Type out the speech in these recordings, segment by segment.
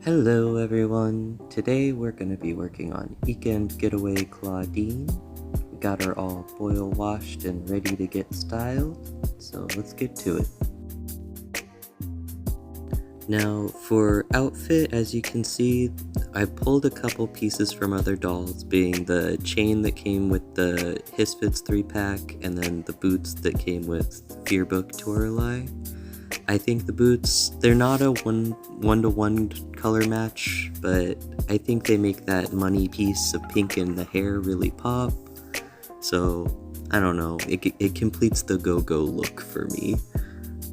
Hello everyone! Today we're going to be working on Eekend Getaway Clawdeen. We got her all boil washed and ready to get styled, so let's get to it. Now for outfit, as you can see, I pulled a couple pieces from other dolls, being the chain that came with the Hissfits 3-pack and then the boots that came with Fearbook Toralei. I think the boots, they're not a one-to-one color match, but I think they make that money piece of pink in the hair really pop. So, I don't know, it completes the go-go look for me,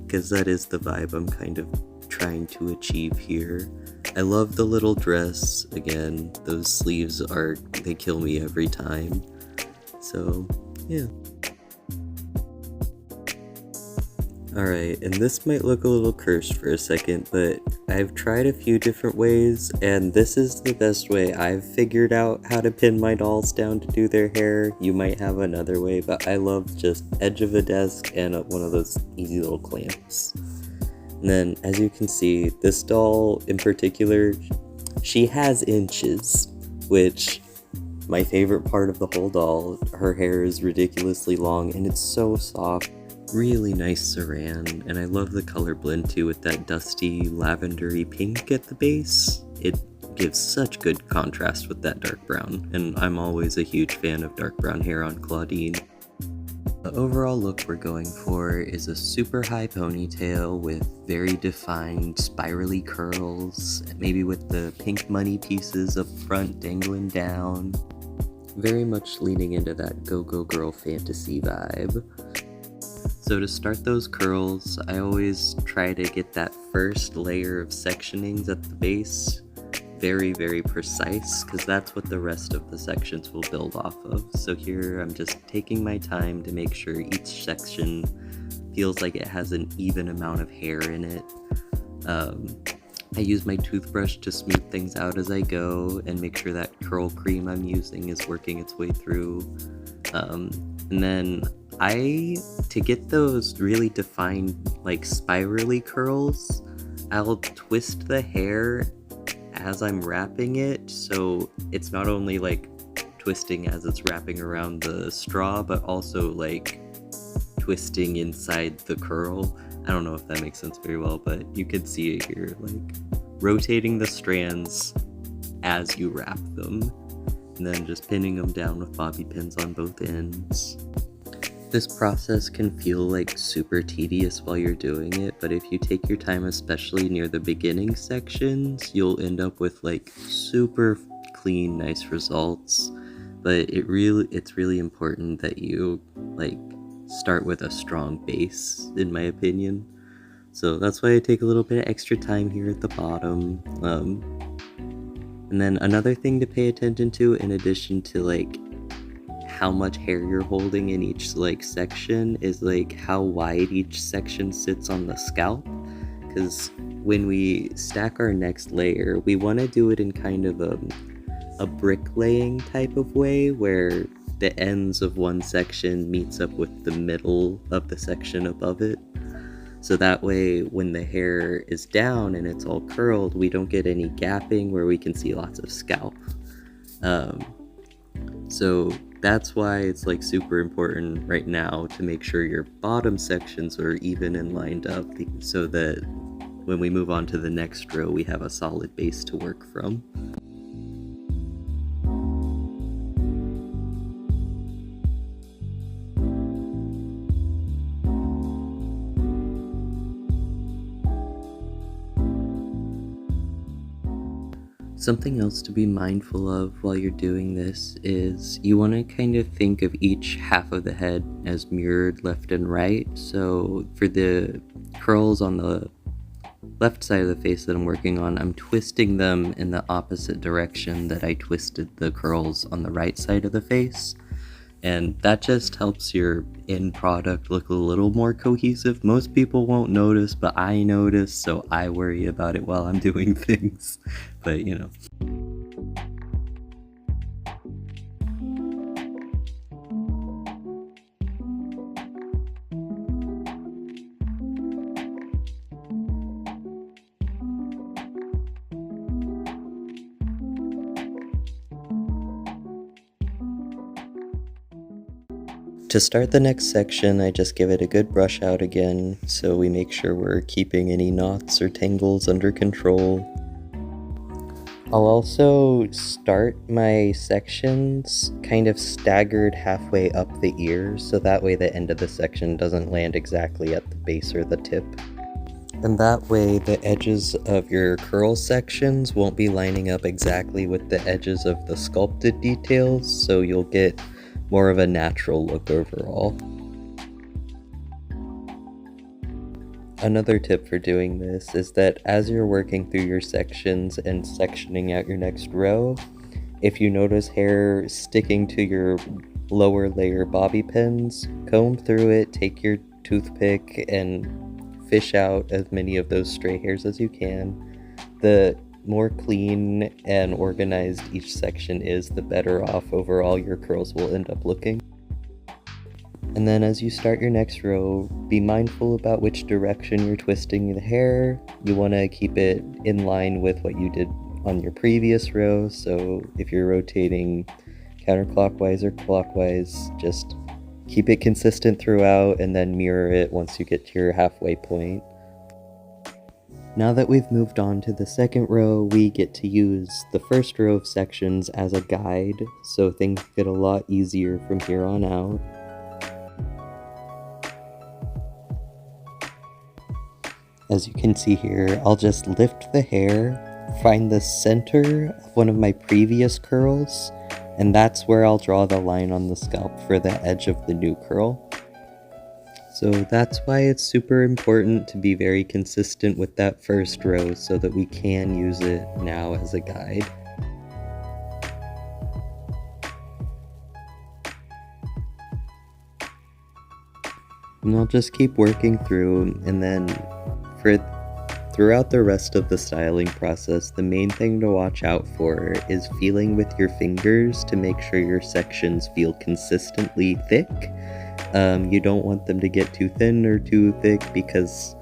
because that is the vibe I'm kind of trying to achieve here. I love the little dress. Again, those sleeves they kill me every time. So, yeah. Alright, and this might look a little cursed for a second, but I've tried a few different ways, and this is the best way I've figured out how to pin my dolls down to do their hair. You might have another way, but I love just edge of a desk and one of those easy little clamps. And then, as you can see, this doll in particular, she has inches, which my favorite part of the whole doll. Her hair is ridiculously long, and it's so soft. Really nice saran, and I love the color blend too with that dusty lavendery pink at the base. It gives such good contrast with that dark brown, and I'm always a huge fan of dark brown hair on Clawdeen. The overall look we're going for is a super high ponytail with very defined spirally curls, maybe with the pink money pieces up front dangling down. Very much leaning into that go-go girl fantasy vibe. So to start those curls, I always try to get that first layer of sectionings at the base very, very precise, because that's what the rest of the sections will build off of. So here I'm just taking my time to make sure each section feels like it has an even amount of hair in it. I use my toothbrush to smooth things out as I go and make sure that curl cream I'm using is working its way through. And then to get those really defined, like, spirally curls, I'll twist the hair as I'm wrapping it, so it's not only, like, twisting as it's wrapping around the straw, but also, like, twisting inside the curl. I don't know if that makes sense very well, but you can see it here, like, rotating the strands as you wrap them, and then just pinning them down with bobby pins on both ends. This process can feel like super tedious while you're doing it, but if you take your time, especially near the beginning sections, you'll end up with like super clean, nice results. But it's really important that you like start with a strong base, in my opinion. So that's why I take a little bit of extra time here at the bottom. And then another thing to pay attention to, in addition to like how much hair you're holding in each like section, is like how wide each section sits on the scalp, because when we stack our next layer, we want to do it in kind of a bricklaying type of way, where the ends of one section meets up with the middle of the section above it. So that way, when the hair is down and it's all curled, we don't get any gapping where we can see lots of scalp. So that's why it's like super important right now to make sure your bottom sections are even and lined up, so that when we move on to the next row, we have a solid base to work from. Something else to be mindful of while you're doing this is you want to kind of think of each half of the head as mirrored left and right. So for the curls on the left side of the face that I'm working on, I'm twisting them in the opposite direction that I twisted the curls on the right side of the face. And that just helps your end product look a little more cohesive. Most people won't notice, but I notice, so I worry about it while I'm doing things. But, you know. To start the next section, I just give it a good brush out again, so we make sure we're keeping any knots or tangles under control. I'll also start my sections kind of staggered halfway up the ear, so that way the end of the section doesn't land exactly at the base or the tip. And that way the edges of your curl sections won't be lining up exactly with the edges of the sculpted details, so you'll get more of a natural look overall. Another tip for doing this is that as you're working through your sections and sectioning out your next row, if you notice hair sticking to your lower layer bobby pins, comb through it, take your toothpick and fish out as many of those stray hairs as you can. The more clean and organized each section is, the better off overall your curls will end up looking. And then as you start your next row, be mindful about which direction you're twisting the hair. You want to keep it in line with what you did on your previous row, so if you're rotating counterclockwise or clockwise, just keep it consistent throughout and then mirror it once you get to your halfway point. Now that we've moved on to the second row, we get to use the first row of sections as a guide, so things get a lot easier from here on out. As you can see here, I'll just lift the hair, find the center of one of my previous curls, and that's where I'll draw the line on the scalp for the edge of the new curl. So that's why it's super important to be very consistent with that first row so that we can use it now as a guide. And I'll just keep working through, and then throughout the rest of the styling process, the main thing to watch out for is feeling with your fingers to make sure your sections feel consistently thick. You don't want them to get too thin or too thick because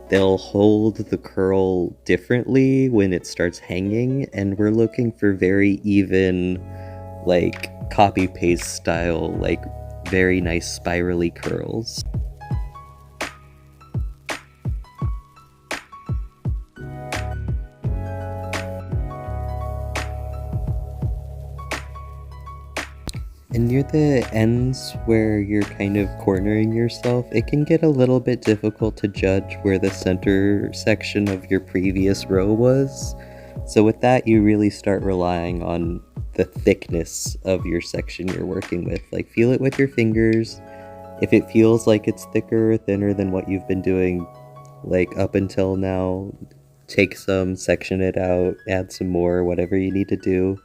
they'll hold the curl differently when it starts hanging, and we're looking for very even, like copy-paste style, like very nice spirally curls. And near the ends where you're kind of cornering yourself, it can get a little bit difficult to judge where the center section of your previous row was. So with that, you really start relying on the thickness of your section you're working with. Like, feel it with your fingers. If it feels like it's thicker or thinner than what you've been doing, like up until now, take some, section it out, add some more, whatever you need to do.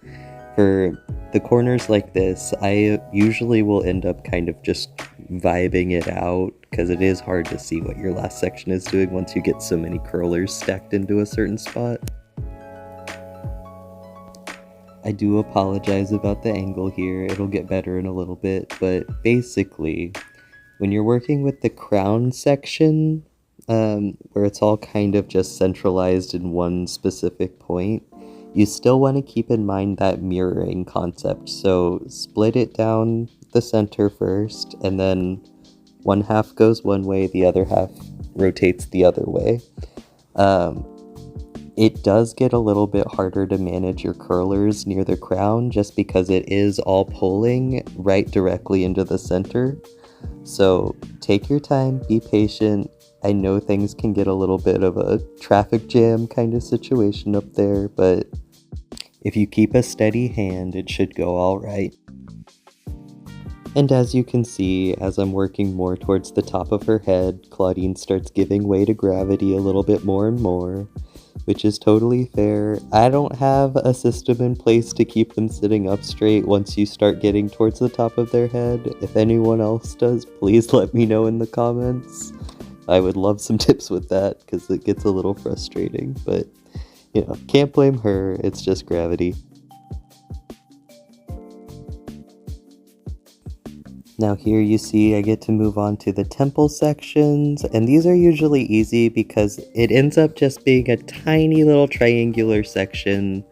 For the corners like this, I usually will end up kind of just vibing it out because it is hard to see what your last section is doing once you get so many curlers stacked into a certain spot. I do apologize about the angle here, it'll get better in a little bit, but basically, when you're working with the crown section, where it's all kind of just centralized in one specific point, you still want to keep in mind that mirroring concept. So split it down the center first, and then one half goes one way, the other half rotates the other way. It does get a little bit harder to manage your curlers near the crown just because it is all pulling right directly into the center. So take your time, be patient. I know things can get a little bit of a traffic jam kind of situation up there, but if you keep a steady hand, it should go all right. And as you can see, as I'm working more towards the top of her head, Clawdeen starts giving way to gravity a little bit more and more, which is totally fair. I don't have a system in place to keep them sitting up straight once you start getting towards the top of their head. If anyone else does, please let me know in the comments. I would love some tips with that because it gets a little frustrating, but you know, can't blame her, it's just gravity. Now here you see I get to move on to the temple sections, and these are usually easy because it ends up just being a tiny little triangular section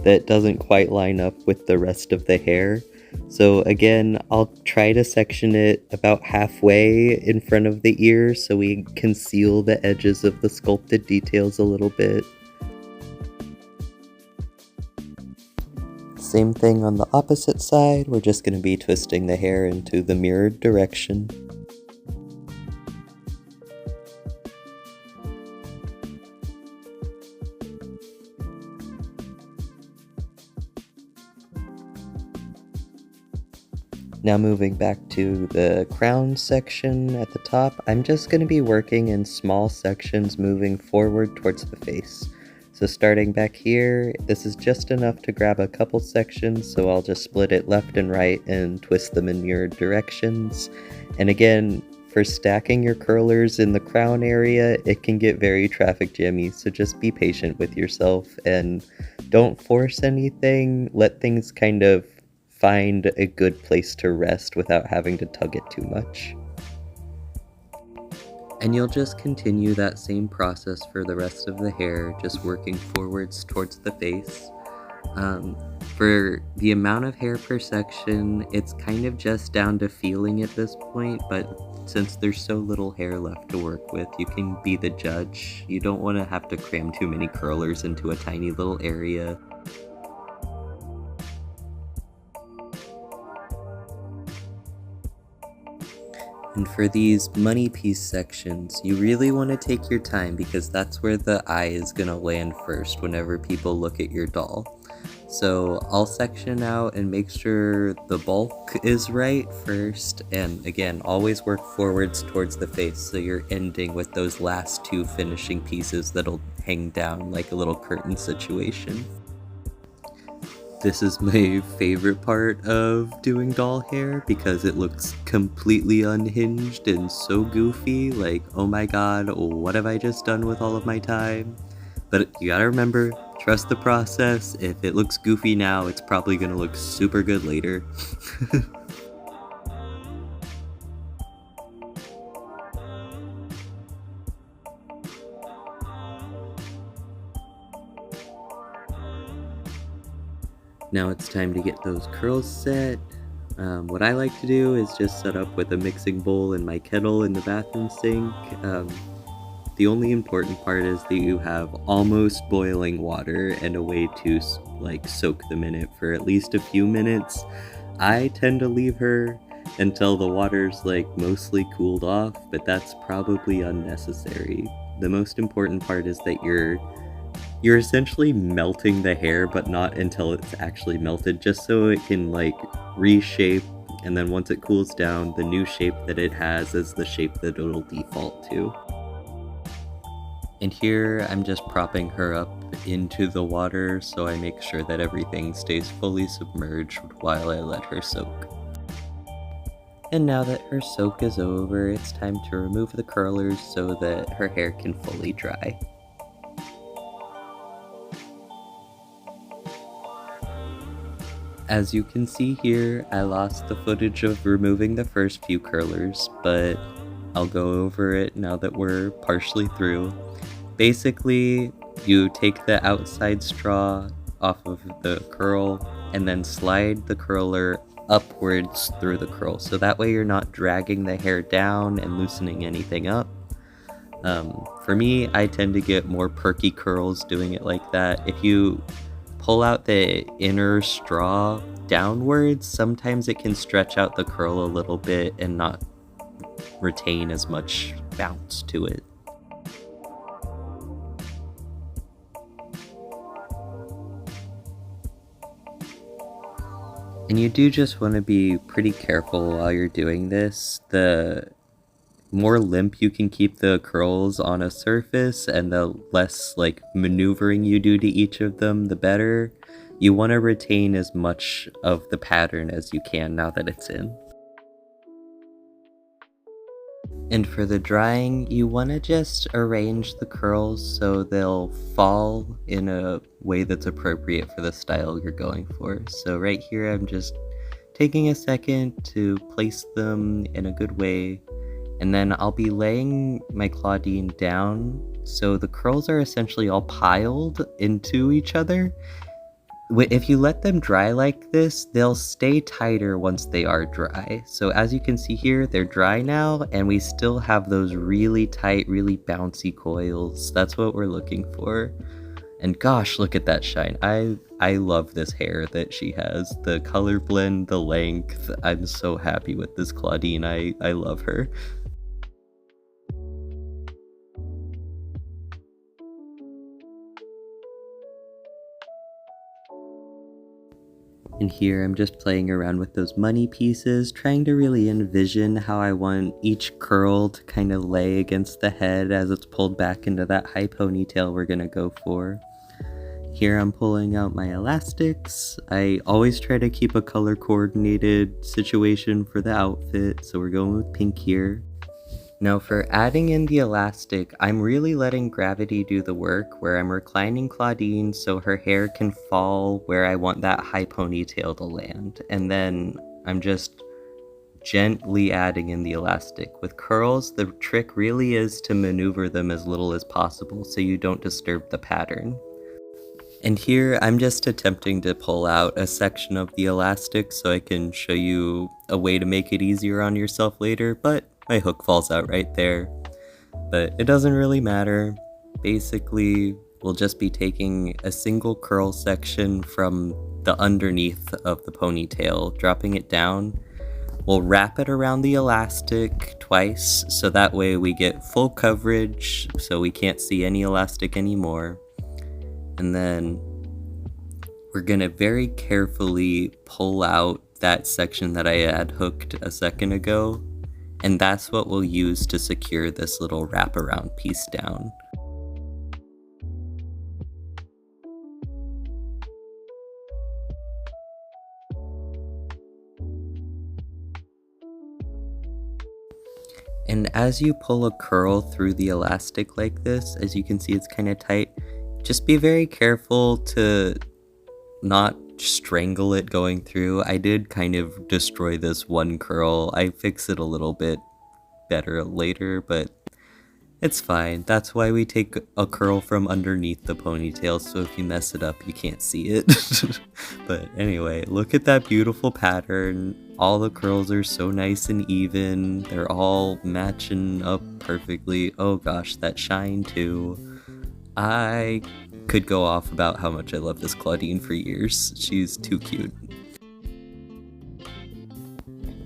that doesn't quite line up with the rest of the hair. So again, I'll try to section it about halfway in front of the ear so we conceal the edges of the sculpted details a little bit. Same thing on the opposite side, we're just going to be twisting the hair into the mirrored direction. Now moving back to the crown section at the top, I'm just going to be working in small sections moving forward towards the face. So starting back here, this is just enough to grab a couple sections, so I'll just split it left and right and twist them in mirrored directions. And again, for stacking your curlers in the crown area, it can get very traffic jammy, so just be patient with yourself and don't force anything. Let things kind of find a good place to rest without having to tug it too much. And you'll just continue that same process for the rest of the hair, just working forwards towards the face. For the amount of hair per section, it's kind of just down to feeling at this point, but since there's so little hair left to work with, you can be the judge. You don't want to have to cram too many curlers into a tiny little area. And for these money piece sections, you really want to take your time because that's where the eye is going to land first whenever people look at your doll. So I'll section out and make sure the bulk is right first, and again, always work forwards towards the face so you're ending with those last two finishing pieces that'll hang down like a little curtain situation. This is my favorite part of doing doll hair because it looks completely unhinged and so goofy, like, oh my god, what have I just done with all of my time? But you gotta remember, trust the process. If it looks goofy now, it's probably gonna look super good later. Now it's time to get those curls set. What I like to do is just set up with a mixing bowl and my kettle in the bathroom sink. The only important part is that you have almost boiling water and a way to like soak them in it for at least a few minutes. I tend to leave her until the water's like mostly cooled off, but that's probably unnecessary. The most important part is that you're essentially melting the hair, but not until it's actually melted, just so it can like reshape, and then once it cools down, the new shape that it has is the shape that it'll default to. And here I'm just propping her up into the water so I make sure that everything stays fully submerged while I let her soak. And now that her soak is over, it's time to remove the curlers so that her hair can fully dry. As you can see here, I lost the footage of removing the first few curlers, but I'll go over it now that we're partially through. Basically, you take the outside straw off of the curl and then slide the curler upwards through the curl, so that way you're not dragging the hair down and loosening anything up. For me, I tend to get more perky curls doing it like that. If you pull out the inner straw downwards, sometimes it can stretch out the curl a little bit and not retain as much bounce to it. And you do just want to be pretty careful while you're doing this. The more limp you can keep the curls on a surface and the less like maneuvering you do to each of them, the better. You want to retain as much of the pattern as you can now that it's in. And for the drying, you want to just arrange the curls so they'll fall in a way that's appropriate for the style you're going for. So right here, I'm just taking a second to place them in a good way, and then I'll be laying my Clawdeen down so the curls are essentially all piled into each other. If you let them dry like this, they'll stay tighter once they are dry. So as you can see here, they're dry now, and we still have those really tight, really bouncy coils. That's what we're looking for. And gosh, look at that shine. I love this hair that she has. The color blend, the length. I'm so happy with this Clawdeen. I love her. And here I'm just playing around with those money pieces, trying to really envision how I want each curl to kind of lay against the head as it's pulled back into that high ponytail we're gonna go for. Here I'm pulling out my elastics. I always try to keep a color coordinated situation for the outfit, so we're going with pink here. Now for adding in the elastic, I'm really letting gravity do the work, where I'm reclining Clawdeen so her hair can fall where I want that high ponytail to land. And then I'm just gently adding in the elastic. With curls, the trick really is to maneuver them as little as possible so you don't disturb the pattern. And here I'm just attempting to pull out a section of the elastic so I can show you a way to make it easier on yourself later, but my hook falls out right there. But it doesn't really matter. Basically, we'll just be taking a single curl section from the underneath of the ponytail, dropping it down. We'll wrap it around the elastic twice, so that way we get full coverage, so we can't see any elastic anymore. And then we're gonna very carefully pull out that section that I had hooked a second ago, and that's what we'll use to secure this little wraparound piece down. And as you pull a curl through the elastic like this, as you can see it's kind of tight, just be very careful to not strangle it going through. I did kind of destroy this one curl. I fix it a little bit better later, but it's fine. That's why we take a curl from underneath the ponytail, so if you mess it up, you can't see it. But anyway, look at that beautiful pattern. All the curls are so nice and even. They're all matching up perfectly. Oh gosh, that shine too. I could go off about how much I love this Clawdeen for years. She's too cute.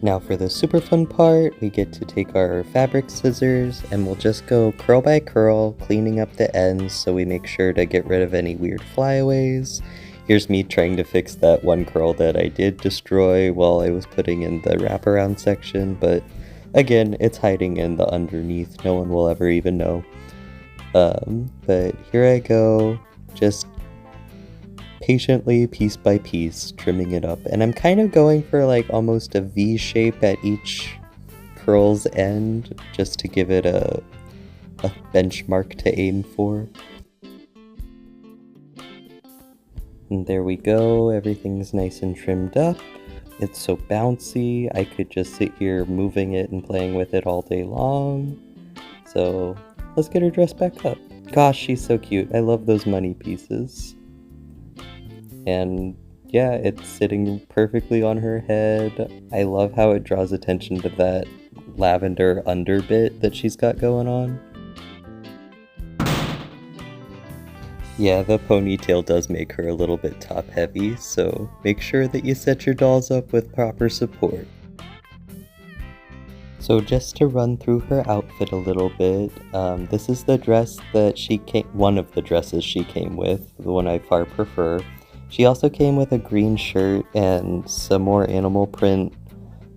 Now for the super fun part, we get to take our fabric scissors and we'll just go curl by curl, cleaning up the ends so we make sure to get rid of any weird flyaways. Here's me trying to fix that one curl that I did destroy while I was putting in the wraparound section, but again, it's hiding in the underneath. No one will ever even know. But here I go, just patiently, piece by piece, trimming it up. And I'm kind of going for like almost a V shape at each curl's end, just to give it a benchmark to aim for. And there we go, everything's nice and trimmed up. It's so bouncy, I could just sit here moving it and playing with it all day long. So let's get her dressed back up. Gosh, she's so cute. I love those money pieces. And yeah, it's sitting perfectly on her head. I love how it draws attention to that lavender underbit that she's got going on. Yeah, the ponytail does make her a little bit top heavy, so make sure that you set your dolls up with proper support. So just to run through her outfit a little bit, this is the dress that one of the dresses she came with, the one I far prefer. She also came with a green shirt and some more animal print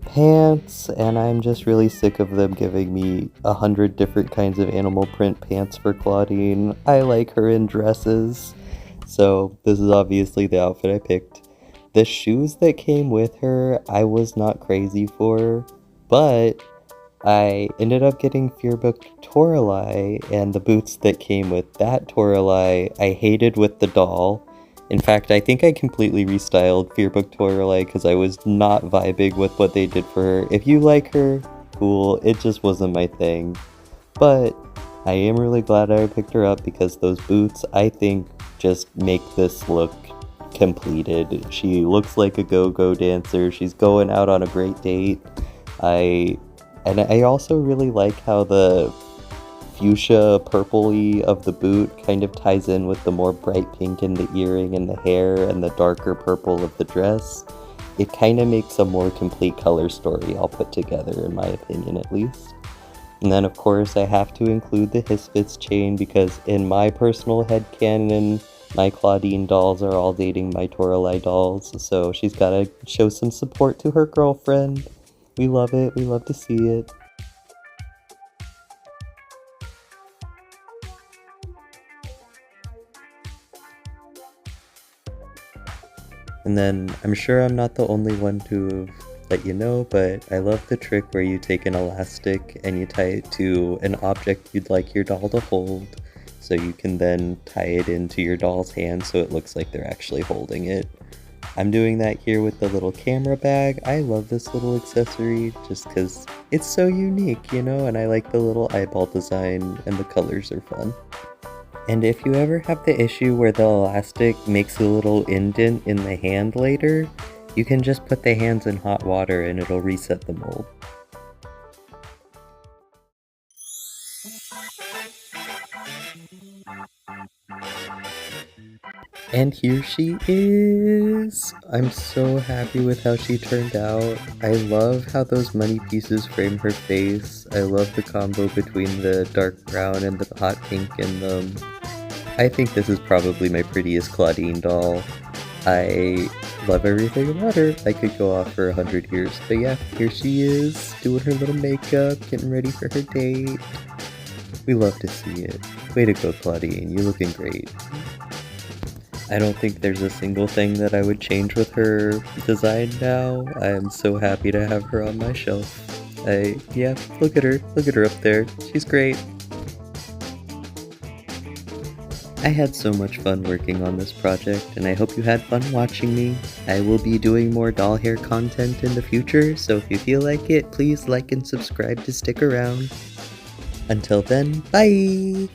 pants, and I'm just really sick of them giving me 100 different kinds of animal print pants for Clawdeen. I like her in dresses, so this is obviously the outfit I picked. The shoes that came with her, I was not crazy for, but I ended up getting Fearbook Toralei, and the boots that came with that Toralei I hated with the doll. In fact, I think I completely restyled Fearbook Toralei because I was not vibing with what they did for her. If you like her, cool, it just wasn't my thing. But I am really glad I picked her up because those boots, I think, just make this look completed. She looks like a go-go dancer. She's going out on a great date. I also really like how the fuchsia purpley of the boot kind of ties in with the more bright pink in the earring and the hair and the darker purple of the dress. It kind of makes a more complete color story all put together, in my opinion at least. And then of course I have to include the Hissfits chain because in my personal headcanon, my Clawdeen dolls are all dating my Toralei dolls, so she's gotta show some support to her girlfriend. We love it, we love to see it. And then, I'm sure I'm not the only one to let you know, but I love the trick where you take an elastic and you tie it to an object you'd like your doll to hold, so you can then tie it into your doll's hand so it looks like they're actually holding it. I'm doing that here with the little camera bag. I love this little accessory just because it's so unique, you know, and I like the little eyeball design and the colors are fun. And if you ever have the issue where the elastic makes a little indent in the hand later, you can just put the hands in hot water and it'll reset the mold. And here she is! I'm so happy with how she turned out. I love how those money pieces frame her face. I love the combo between the dark brown and the hot pink in them. I think this is probably my prettiest Clawdeen doll. I love everything about her. I could go off for 100 years, but yeah, here she is, doing her little makeup, getting ready for her date. We love to see it. Way to go, Clawdeen, you're looking great. I don't think there's a single thing that I would change with her design now. I am so happy to have her on my shelf. Yeah, look at her up there, she's great. I had so much fun working on this project, and I hope you had fun watching me. I will be doing more doll hair content in the future, so if you feel like it, please like and subscribe to stick around. Until then, bye!